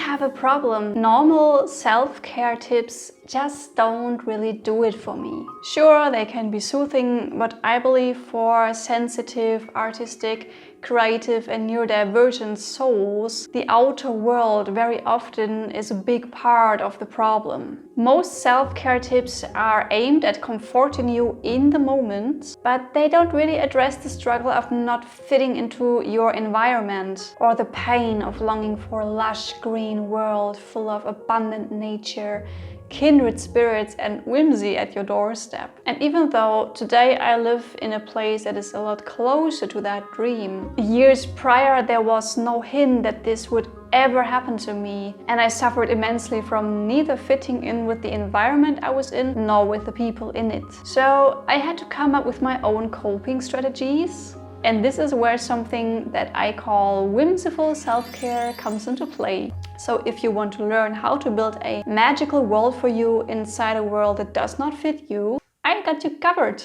have a problem. Normal self-care tips just don't really do it for me. Sure, they can be soothing, but I believe for sensitive, artistic, creative and neurodivergent souls, the outer world very often is a big part of the problem. Most self-care tips are aimed at comforting you in the moment, but they don't really address the struggle of not fitting into your environment or the pain of longing for a lush green world full of abundant nature, kindred spirits and whimsy at your doorstep. And even though today I live in a place that is a lot closer to that dream, years prior there was no hint that this would ever happen to me, and I suffered immensely from neither fitting in with the environment I was in nor with the people in it. So I had to come up with my own coping strategies. And this is where something that I call whimsical self-care comes into play. So if you want to learn how to build a magical world for you inside a world that does not fit you, I got you covered.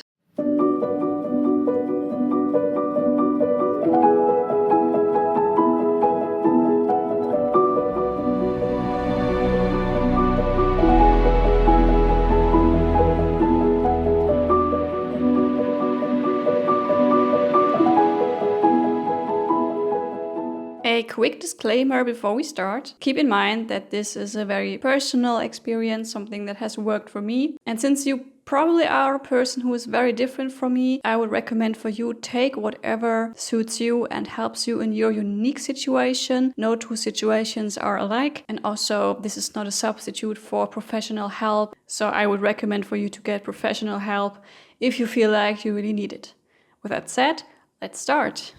A quick disclaimer before we start. Keep in mind that this is a very personal experience, something that has worked for me. And since you probably are a person who is very different from me, I would recommend for you take whatever suits you and helps you in your unique situation. No two situations are alike. And also, this is not a substitute for professional help. So I would recommend for you to get professional help if you feel like you really need it. With that said, let's start.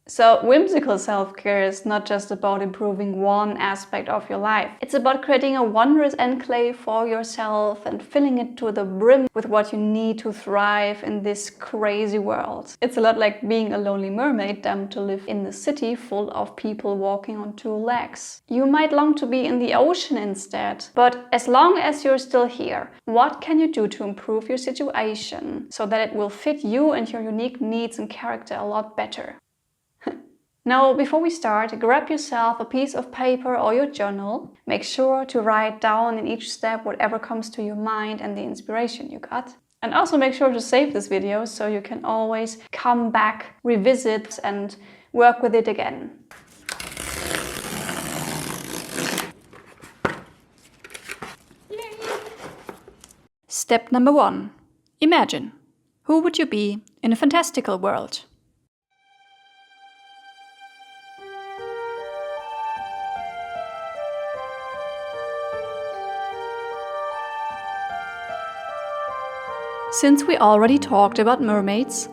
So whimsical self-care is not just about improving one aspect of your life. It's about creating a wondrous enclave for yourself and filling it to the brim with what you need to thrive in this crazy world. It's a lot like being a lonely mermaid damned to live in the city full of people walking on two legs. You might long to be in the ocean instead, but as long as you're still here, what can you do to improve your situation so that it will fit you and your unique needs and character a lot better? Now, before we start, grab yourself a piece of paper or your journal. Make sure to write down in each step whatever comes to your mind and the inspiration you got. And also make sure to save this video so you can always come back, revisit and work with it again. Yay. Step number 1. Imagine. Who would you be in a fantastical world? Since we already talked about mermaids,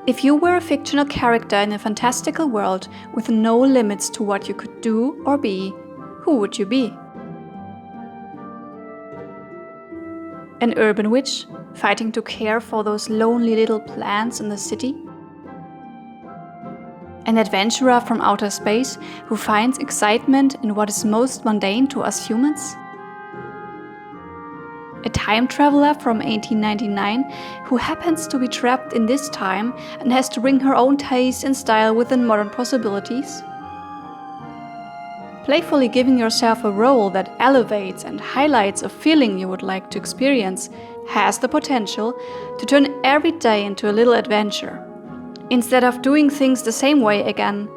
if you were a fictional character in a fantastical world with no limits to what you could do or be, who would you be? An urban witch, fighting to care for those lonely little plants in the city? An adventurer from outer space who finds excitement in what is most mundane to us humans? A time traveler from 1899 who happens to be trapped in this time and has to bring her own taste and style within modern possibilities? Playfully giving yourself a role that elevates and highlights a feeling you would like to experience has the potential to turn every day into a little adventure. Instead of doing things the same way again,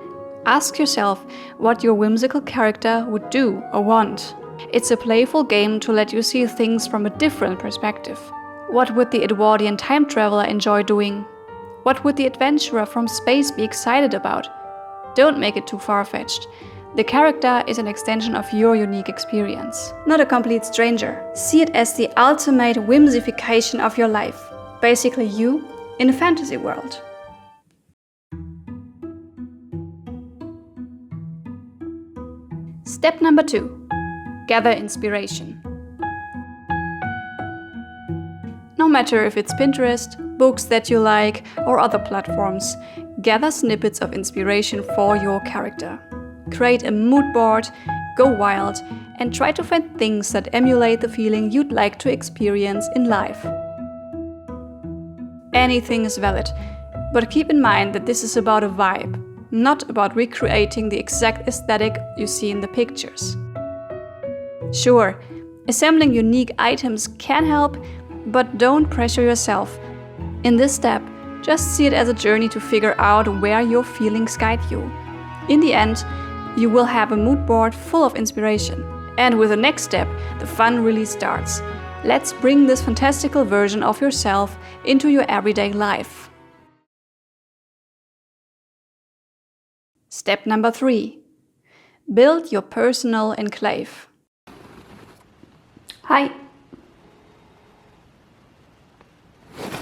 ask yourself what your whimsical character would do or want. It's a playful game to let you see things from a different perspective. What would the Edwardian time traveler enjoy doing? What would the adventurer from space be excited about? Don't make it too far-fetched. The character is an extension of your unique experience, not a complete stranger. See it as the ultimate whimsification of your life. Basically you in a fantasy world. Step number 2. Gather inspiration. No matter if it's Pinterest, books that you like, or other platforms, gather snippets of inspiration for your character. Create a mood board, go wild, and try to find things that emulate the feeling you'd like to experience in life. Anything is valid, but keep in mind that this is about a vibe, not about recreating the exact aesthetic you see in the pictures. Sure, assembling unique items can help, but don't pressure yourself. In this step, just see it as a journey to figure out where your feelings guide you. In the end, you will have a mood board full of inspiration. And with the next step, the fun really starts. Let's bring this fantastical version of yourself into your everyday life. Step number 3. Build your personal enclave. Hi!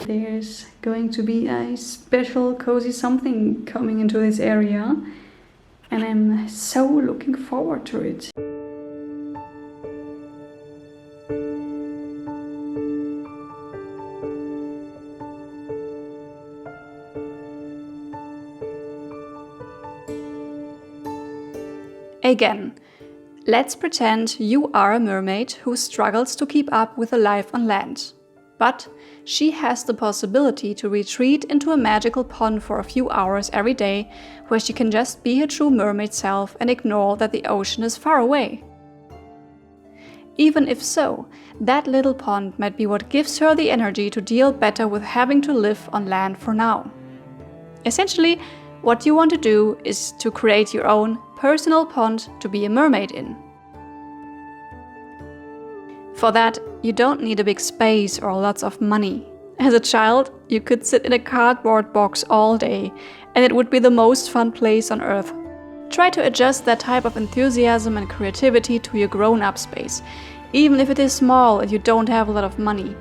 There's going to be a special cozy something coming into this area, and I'm so looking forward to it. Again, let's pretend you are a mermaid who struggles to keep up with the life on land. But she has the possibility to retreat into a magical pond for a few hours every day, where she can just be her true mermaid self and ignore that the ocean is far away. Even if so, that little pond might be what gives her the energy to deal better with having to live on land for now. Essentially, what you want to do is to create your own personal pond to be a mermaid in. For that, you don't need a big space or lots of money. As a child, you could sit in a cardboard box all day, and it would be the most fun place on earth. Try to adjust that type of enthusiasm and creativity to your grown-up space, even if it is small and you don't have a lot of money.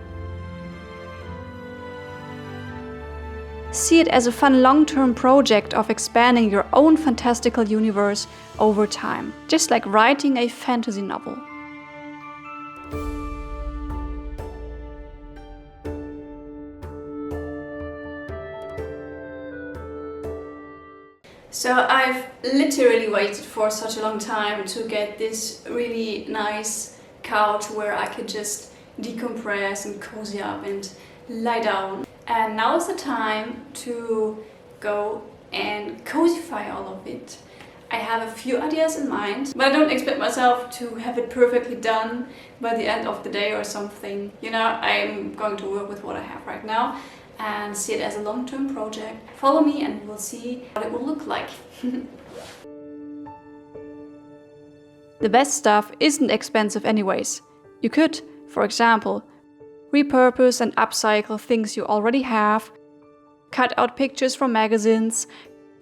See it as a fun long-term project of expanding your own fantastical universe over time, just like writing a fantasy novel. So I've literally waited for such a long time to get this really nice couch where I could just decompress and cozy up and lie down. And now is the time to go and cozyfy all of it. I have a few ideas in mind, but I don't expect myself to have it perfectly done by the end of the day or something. You know, I'm going to work with what I have right now and see it as a long-term project. Follow me and we'll see what it will look like. The best stuff isn't expensive anyways. You could, for example, repurpose and upcycle things you already have, cut out pictures from magazines,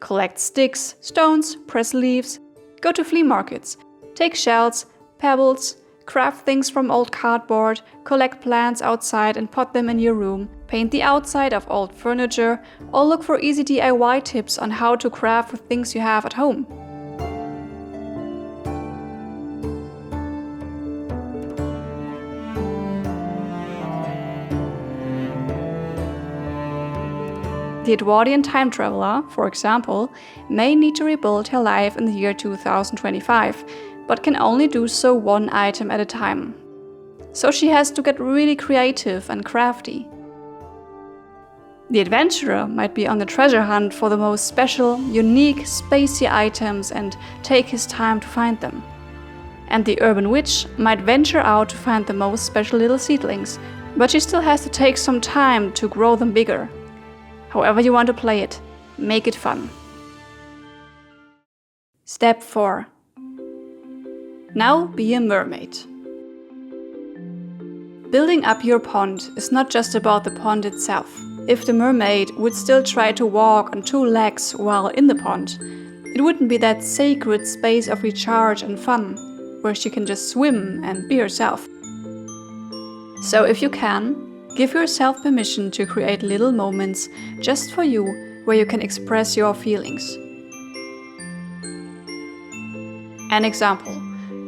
collect sticks, stones, press leaves, go to flea markets, take shells, pebbles, craft things from old cardboard, collect plants outside and pot them in your room, paint the outside of old furniture, or look for easy DIY tips on how to craft with things you have at home. The Edwardian time traveler, for example, may need to rebuild her life in the year 2025, but can only do so one item at a time. So she has to get really creative and crafty. The adventurer might be on the treasure hunt for the most special, unique, spacey items and take his time to find them. And the urban witch might venture out to find the most special little seedlings, but she still has to take some time to grow them bigger. However you want to play it, make it fun. Step 4. Now be a mermaid. Building up your pond is not just about the pond itself. If the mermaid would still try to walk on 2 legs while in the pond, it wouldn't be that sacred space of recharge and fun, where she can just swim and be herself. So if you can, give yourself permission to create little moments just for you, where you can express your feelings. An example: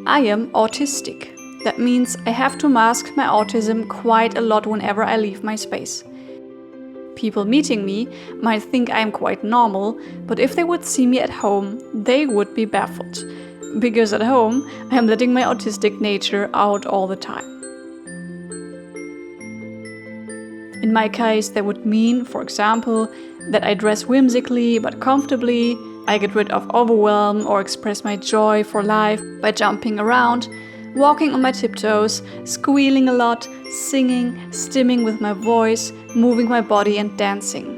I am autistic. That means I have to mask my autism quite a lot whenever I leave my space. People meeting me might think I am quite normal, but if they would see me at home, they would be baffled. Because at home, I am letting my autistic nature out all the time. In my case, that would mean, for example, that I dress whimsically but comfortably, I get rid of overwhelm or express my joy for life by jumping around, walking on my tiptoes, squealing a lot, singing, stimming with my voice, moving my body and dancing.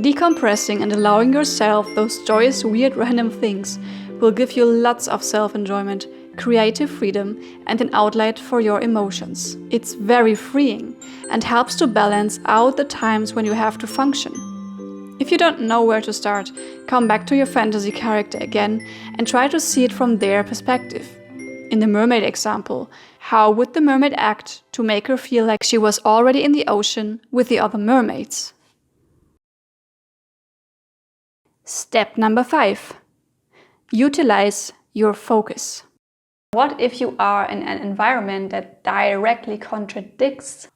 Decompressing and allowing yourself those joyous, weird, random things will give you lots of self-enjoyment, creative freedom, and an outlet for your emotions. It's very freeing and helps to balance out the times when you have to function. If you don't know where to start, come back to your fantasy character again and try to see it from their perspective. In the mermaid example, how would the mermaid act to make her feel like she was already in the ocean with the other mermaids? Step number 5. Utilize your focus. What if you are in an environment that directly contradicts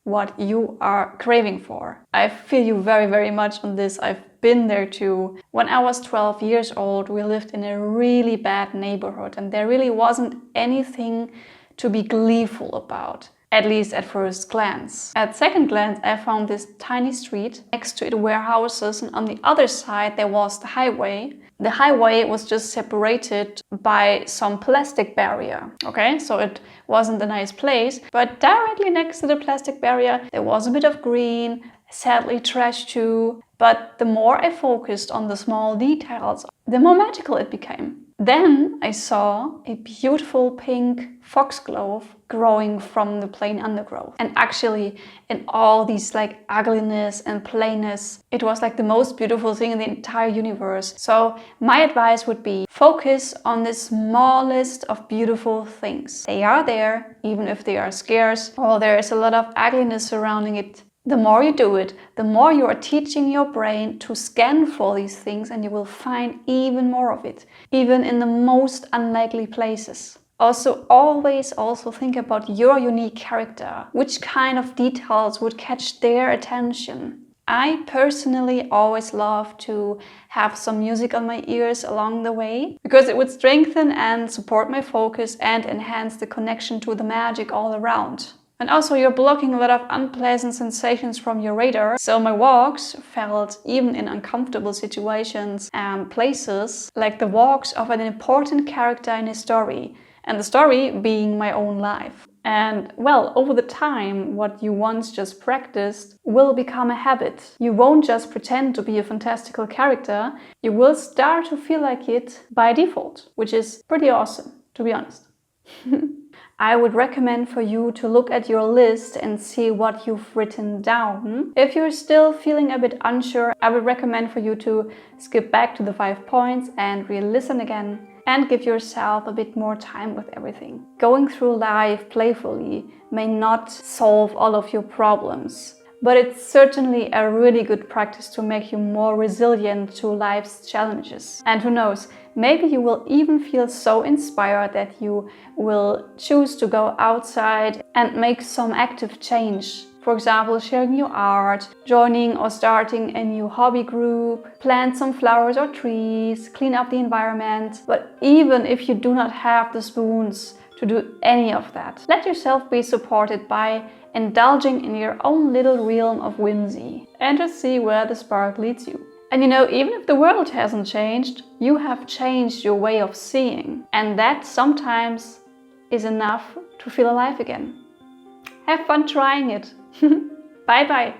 what you are craving for? I feel you very, very much on this. I've been there too. When I was 12 years old, we lived in a really bad neighborhood and there really wasn't anything to be gleeful about. At least at first glance. At second glance, I found this tiny street. Next to it were houses, and on the other side there was the highway. The highway was just separated by some plastic barrier. Okay, so it wasn't a nice place, but directly next to the plastic barrier there was a bit of green, sadly trash too. But the more I focused on the small details, the more magical it became. Then I saw a beautiful pink foxglove growing from the plain undergrowth. And actually, in all these ugliness and plainness, it was the most beautiful thing in the entire universe. So my advice would be focus on the smallest of beautiful things. They are there, even if they are scarce, or there is a lot of ugliness surrounding it. The more you do it, the more you are teaching your brain to scan for these things, and you will find even more of it, even in the most unlikely places. Also, always think about your unique character. Which kind of details would catch their attention? I personally always love to have some music on my ears along the way, because it would strengthen and support my focus and enhance the connection to the magic all around. And also you're blocking a lot of unpleasant sensations from your radar. So my walks felt, even in uncomfortable situations and places, like the walks of an important character in a story. And the story being my own life. And well, over the time, what you once just practiced will become a habit. You won't just pretend to be a fantastical character. You will start to feel like it by default, which is pretty awesome, to be honest. I would recommend for you to look at your list and see what you've written down. If you're still feeling a bit unsure, I would recommend for you to skip back to the 5 points and re-listen again and give yourself a bit more time with everything. Going through life playfully may not solve all of your problems, but it's certainly a really good practice to make you more resilient to life's challenges. And who knows, maybe you will even feel so inspired that you will choose to go outside and make some active change. For example, sharing your art, joining or starting a new hobby group, plant some flowers or trees, clean up the environment. But even if you do not have the spoons to do any of that, let yourself be supported by indulging in your own little realm of whimsy and just see where the spark leads you. And even if the world hasn't changed, you have changed your way of seeing. And that sometimes is enough to feel alive again. Have fun trying it. Bye bye.